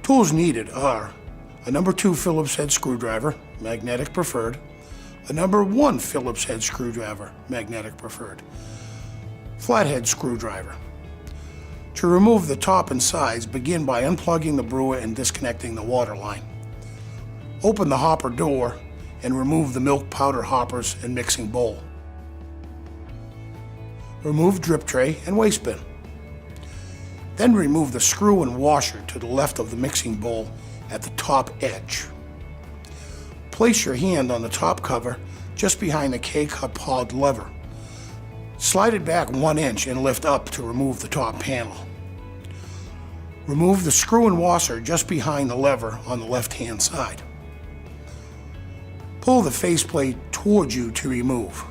Tools needed are a number 2 Phillips head screwdriver, magnetic preferred, a number 1 Phillips head screwdriver, magnetic preferred, flathead screwdriver. To remove the top and sides, begin by unplugging the brewer and disconnecting the water line. Open the hopper door and remove the milk powder hoppers and mixing bowl. Remove drip tray and waste bin. Then remove the screw and washer to the left of the mixing bowl at the top edge. Place your hand on the top cover just behind the K4000 lever. Slide it back 1 inch and lift up to remove the top panel. Remove the screw and washer just behind the lever on the left-hand side. Pull the faceplate towards you to remove.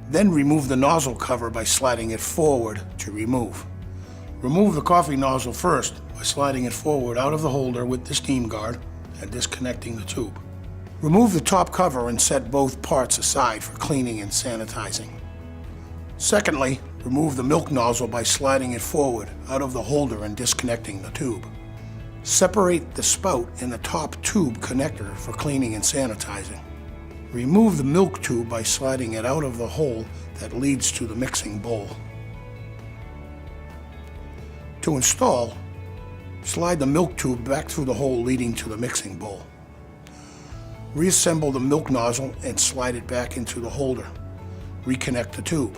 Then remove the nozzle cover by sliding it forward to remove. Remove the coffee nozzle first by sliding it forward out of the holder with the steam guard and disconnecting the tube. Remove the top cover and set both parts aside for cleaning and sanitizing. Secondly, remove the milk nozzle by sliding it forward out of the holder and disconnecting the tube. Separate the spout and the top tube connector for cleaning and sanitizing. Remove the milk tube by sliding it out of the hole that leads to the mixing bowl. To install, slide the milk tube back through the hole leading to the mixing bowl. Reassemble the milk nozzle and slide it back into the holder. Reconnect the tube.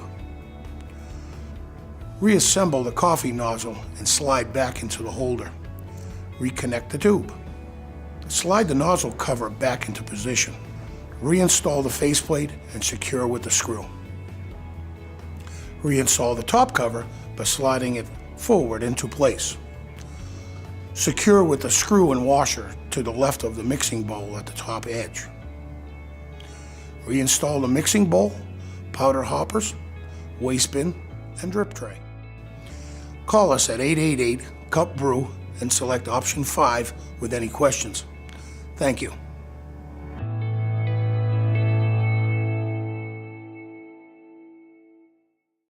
Reassemble the coffee nozzle and slide back into the holder. Reconnect the tube. Slide the nozzle cover back into position. Reinstall the faceplate and secure with the screw. Reinstall the top cover by sliding it forward into place. Secure with the screw and washer to the left of the mixing bowl at the top edge. Reinstall the mixing bowl, powder hoppers, waste bin, and drip tray. Call us at 888-CUP-BREW and select option 5 with any questions. Thank you.